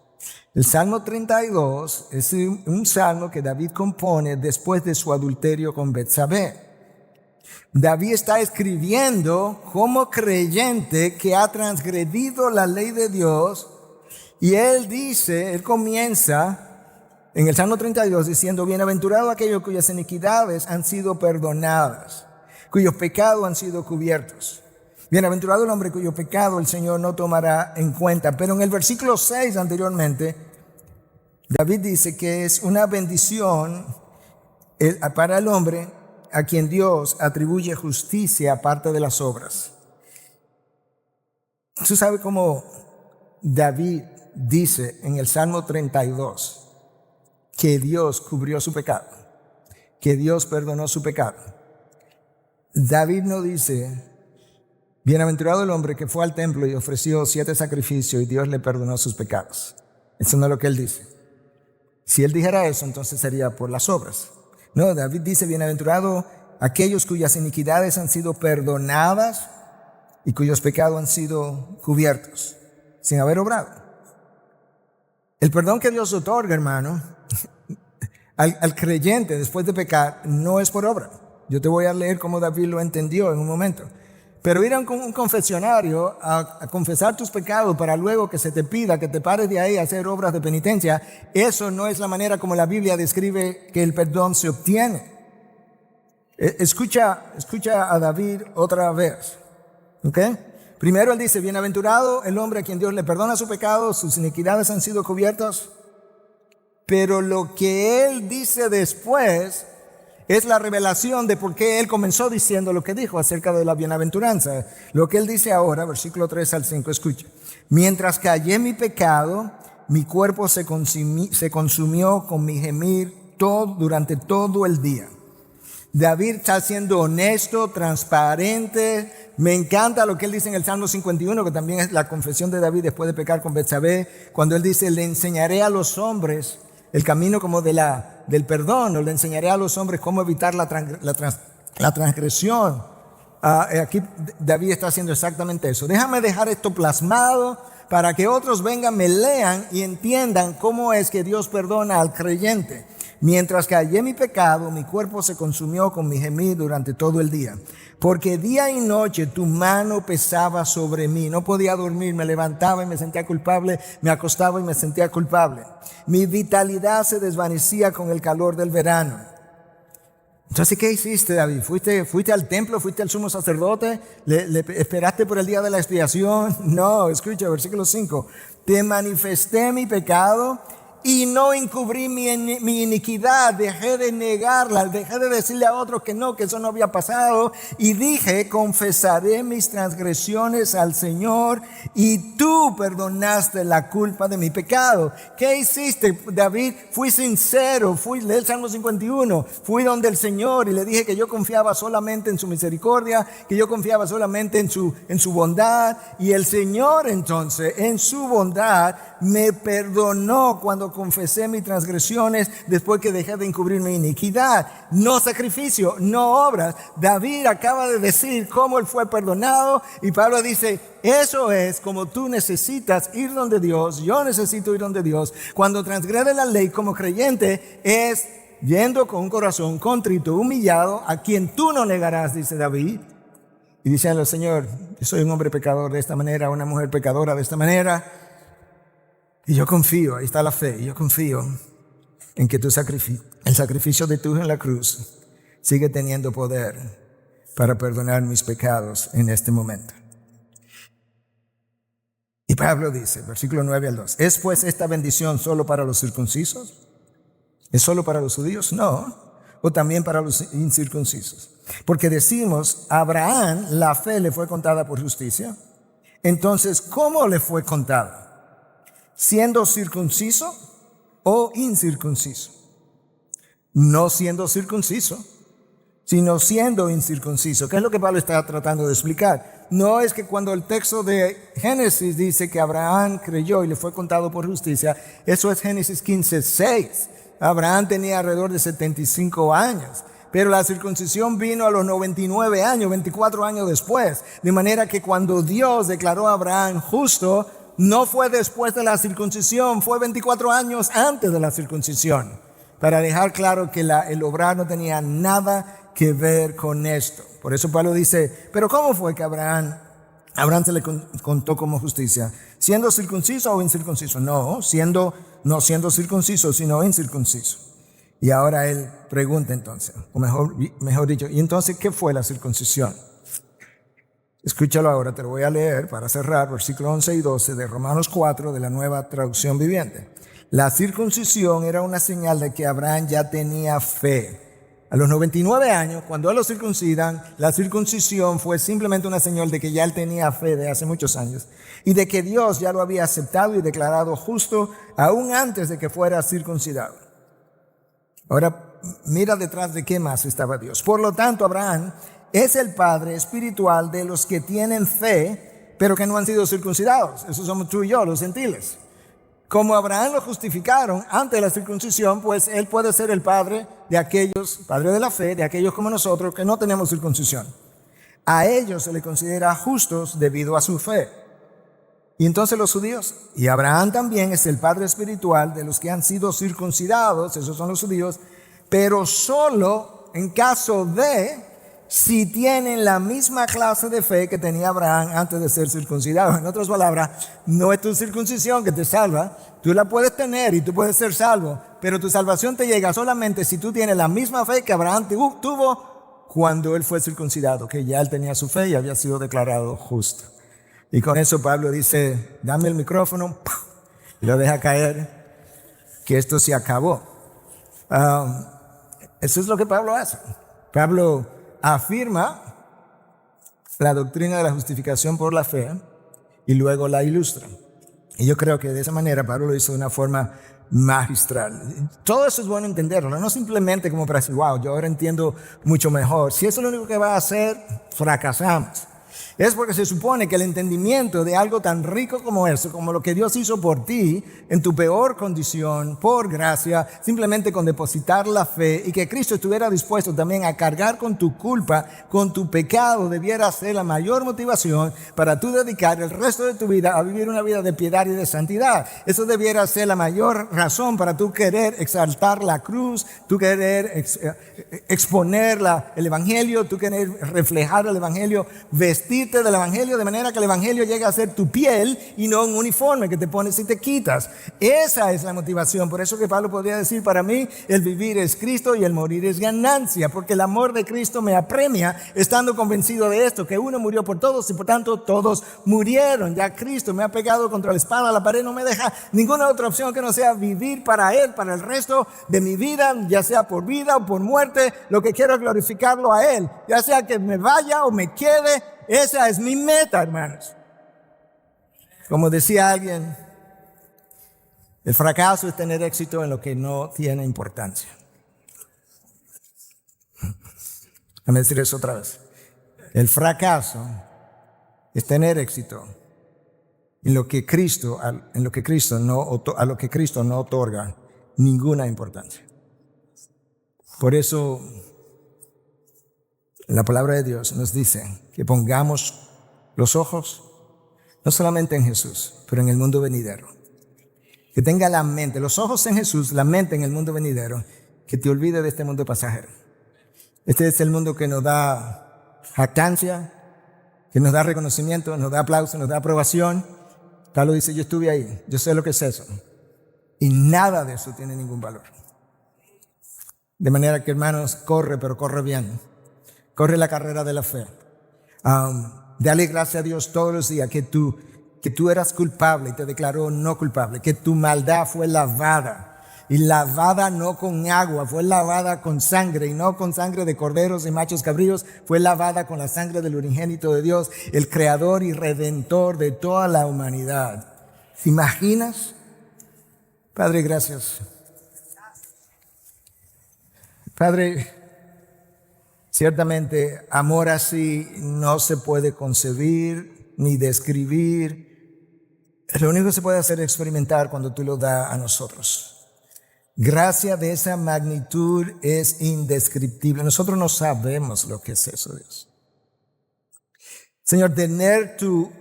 El Salmo 32 es un salmo que David compone después de su adulterio con Betsabé. David está escribiendo como creyente que ha transgredido la ley de Dios, y él comienza en el Salmo 32 diciendo: bienaventurado aquellos cuyas iniquidades han sido perdonadas, cuyos pecados han sido cubiertos. Bienaventurado el hombre cuyo pecado el Señor no tomará en cuenta. Pero en el versículo 6 anteriormente, David dice que es una bendición para el hombre a quien Dios atribuye justicia aparte de las obras. ¿Tú sabes cómo David dice en el Salmo 32 que Dios cubrió su pecado, que Dios perdonó su pecado? David no dice: bienaventurado el hombre que fue al templo y ofreció 7 sacrificios y Dios le perdonó sus pecados. Eso no es lo que él dice. Si él dijera eso, entonces sería por las obras. No, David dice: bienaventurado aquellos cuyas iniquidades han sido perdonadas y cuyos pecados han sido cubiertos, sin haber obrado. El perdón que Dios otorga, hermano, al creyente después de pecar, no es por obra. Yo te voy a leer cómo David lo entendió en un momento. Pero ir a un confesionario a confesar tus pecados para luego que se te pida que te pares de ahí a hacer obras de penitencia, eso no es la manera como la Biblia describe que el perdón se obtiene. Escucha a David otra vez. ¿Okay? Primero él dice: bienaventurado el hombre a quien Dios le perdona su pecado, sus iniquidades han sido cubiertas. Pero lo que él dice después es la revelación de por qué él comenzó diciendo lo que dijo acerca de la bienaventuranza. Lo que él dice ahora, versículo 3 al 5, escucha: mientras que hallé mi pecado, mi cuerpo se consumió con mi gemir durante todo el día. David está siendo honesto, transparente. Me encanta lo que él dice en el Salmo 51, que también es la confesión de David después de pecar con Betsabé, cuando él dice: le enseñaré a los hombres el camino como del perdón, o le enseñaré a los hombres cómo evitar la transgresión. Aquí David está haciendo exactamente eso. Déjame dejar esto plasmado para que otros vengan, me lean y entiendan cómo es que Dios perdona al creyente. Mientras que hallé mi pecado, mi cuerpo se consumió con mi gemir durante todo el día. Porque día y noche tu mano pesaba sobre mí. No podía dormir, me levantaba y me sentía culpable, me acostaba y me sentía culpable. Mi vitalidad se desvanecía con el calor del verano. Entonces, ¿qué hiciste, David? ¿Fuiste al templo? ¿Fuiste al sumo sacerdote? ¿Le esperaste por el día de la expiación? No, escucha, versículo 5. Te manifesté mi pecado y no encubrí mi iniquidad. Dejé de negarla, dejé de decirle a otros que no, que eso no había pasado, y dije: confesaré mis transgresiones al Señor, y tú perdonaste la culpa de mi pecado. ¿Qué hiciste, David? Fui sincero, leí el Salmo 51, fui donde el Señor y le dije que yo confiaba solamente en su misericordia, que yo confiaba solamente en su bondad, y el Señor entonces en su bondad me perdonó cuando confesé mis transgresiones, después que dejé de encubrir mi iniquidad. No sacrificio, no obras. David acaba de decir cómo él fue perdonado, y Pablo dice: eso es como tú necesitas ir donde Dios, yo necesito ir donde Dios. Cuando transgrede la ley como creyente, es yendo con un corazón contrito, humillado, a quien tú no negarás, dice David. Y diciendo: Señor, yo soy un hombre pecador de esta manera, una mujer pecadora de esta manera, y yo confío, ahí está la fe, y yo confío en que el sacrificio de tu Hijo en la cruz sigue teniendo poder para perdonar mis pecados en este momento. Y Pablo dice, versículo 9 al 2, ¿es pues esta bendición solo para los circuncisos? ¿Es solo para los judíos? No, o también para los incircuncisos. Porque decimos: a Abraham la fe le fue contada por justicia. Entonces, ¿cómo le fue contada? ¿Siendo circunciso o incircunciso? No siendo circunciso, sino siendo incircunciso. ¿Qué es lo que Pablo está tratando de explicar? No es que cuando el texto de Génesis dice que Abraham creyó y le fue contado por justicia, eso es Génesis 15:6. Abraham tenía alrededor de 75 años. Pero la circuncisión vino a los 99 años, 24 años después. De manera que cuando Dios declaró a Abraham justo, no fue después de la circuncisión, fue 24 años antes de la circuncisión, para dejar claro que el obrar no tenía nada que ver con esto. Por eso Pablo dice, pero ¿cómo fue que Abraham se le contó como justicia? ¿Siendo circunciso o incircunciso? No siendo circunciso, sino incircunciso. Y ahora él pregunta entonces, o mejor dicho, ¿y entonces qué fue la circuncisión? Escúchalo ahora, te lo voy a leer para cerrar, versículos 11 y 12 de Romanos 4 de la Nueva Traducción Viviente. La circuncisión era una señal de que Abraham ya tenía fe. A los 99 años, cuando él lo circuncidan, la circuncisión fue simplemente una señal de que ya él tenía fe de hace muchos años y de que Dios ya lo había aceptado y declarado justo aún antes de que fuera circuncidado. Ahora, mira detrás de qué más estaba Dios. Por lo tanto, Abraham es el padre espiritual de los que tienen fe, pero que no han sido circuncidados. Eso somos tú y yo, los gentiles. Como Abraham lo justificaron antes de la circuncisión, pues él puede ser el padre de aquellos, padre de la fe, de aquellos como nosotros que no tenemos circuncisión. A ellos se les considera justos debido a su fe. Y entonces los judíos, y Abraham también es el padre espiritual de los que han sido circuncidados, esos son los judíos, pero solo en caso de si tienen la misma clase de fe que tenía Abraham antes de ser circuncidado. En otras palabras, no es tu circuncisión que te salva, tú la puedes tener y tú puedes ser salvo, pero tu salvación te llega solamente si tú tienes la misma fe que Abraham tuvo cuando él fue circuncidado, que ya él tenía su fe y había sido declarado justo. Y con eso Pablo dice, dame el micrófono, y lo deja caer, que esto se acabó. Eso es lo que Pablo hace. Pablo afirma la doctrina de la justificación por la fe y luego la ilustra. Y yo creo que de esa manera Pablo lo hizo de una forma magistral. Todo eso es bueno entenderlo, no simplemente como para decir, wow, yo ahora entiendo mucho mejor. Si eso es lo único que va a hacer, fracasamos. Es porque se supone que el entendimiento de algo tan rico como eso, como lo que Dios hizo por ti en tu peor condición, por gracia, simplemente con depositar la fe y que Cristo estuviera dispuesto también a cargar con tu culpa, con tu pecado, debiera ser la mayor motivación para tú dedicar el resto de tu vida a vivir una vida de piedad y de santidad. Eso debiera ser la mayor razón para tú querer exaltar la cruz, tú querer exponer el Evangelio, tú querer reflejar el Evangelio, vestirte del Evangelio de manera que el Evangelio llegue a ser tu piel y no un uniforme que te pones y te quitas. Esa es la motivación. Por eso que Pablo podría decir, para mí el vivir es Cristo y el morir es ganancia, porque el amor de Cristo me apremia estando convencido de esto, que uno murió por todos y por tanto todos murieron. Ya Cristo me ha pegado contra la espada, la pared no me deja ninguna otra opción que no sea vivir para Él, para el resto de mi vida, ya sea por vida o por muerte. Lo que quiero es glorificarlo a Él, ya sea que me vaya o me quede. Esa es mi meta, hermanos. Como decía alguien, el fracaso es tener éxito en lo que no tiene importancia. Déjame decir eso otra vez. El fracaso es tener éxito en lo que Cristo no otorga ninguna importancia. Por eso la palabra de Dios nos dice que pongamos los ojos no solamente en Jesús, pero en el mundo venidero. Que tenga la mente, los ojos en Jesús, la mente en el mundo venidero, que te olvide de este mundo pasajero. Este es el mundo que nos da jactancia, que nos da reconocimiento, nos da aplauso, nos da aprobación. Pablo dice, yo estuve ahí, yo sé lo que es eso. Y nada de eso tiene ningún valor. De manera que, hermanos, corre, pero corre bien. Corre la carrera de la fe. Dale gracias a Dios todos los días que tú eras culpable y te declaró no culpable, que tu maldad fue lavada. Y lavada no con agua, fue lavada con sangre, y no con sangre de corderos y machos cabríos, fue lavada con la sangre del unigénito de Dios, el creador y redentor de toda la humanidad. ¿Te imaginas? Padre, gracias. Padre, ciertamente amor así no se puede concebir ni describir. Lo único que se puede hacer es experimentar cuando tú lo das a nosotros. Gracia de esa magnitud es indescriptible. Nosotros no sabemos lo que es eso, Dios. Señor, tener tu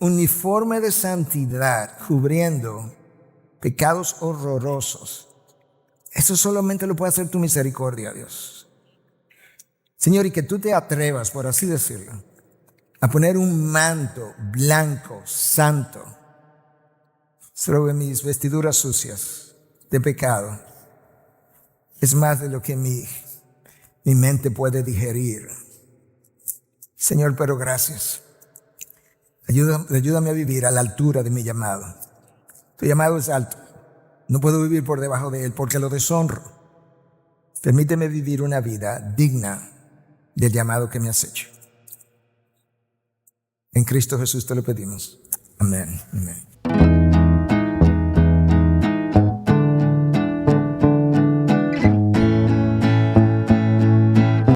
uniforme de santidad cubriendo pecados horrorosos. Eso solamente lo puede hacer tu misericordia, Dios. Señor, y que tú te atrevas, por así decirlo, a poner un manto blanco, santo, sobre mis vestiduras sucias de pecado. Es más de lo que mi mente puede digerir. Señor, pero gracias. Ayúdame a vivir a la altura de mi llamado. Tu llamado es alto. No puedo vivir por debajo de él porque lo deshonro. Permíteme vivir una vida digna del llamado que me has hecho. En Cristo Jesús te lo pedimos. Amén. Amén.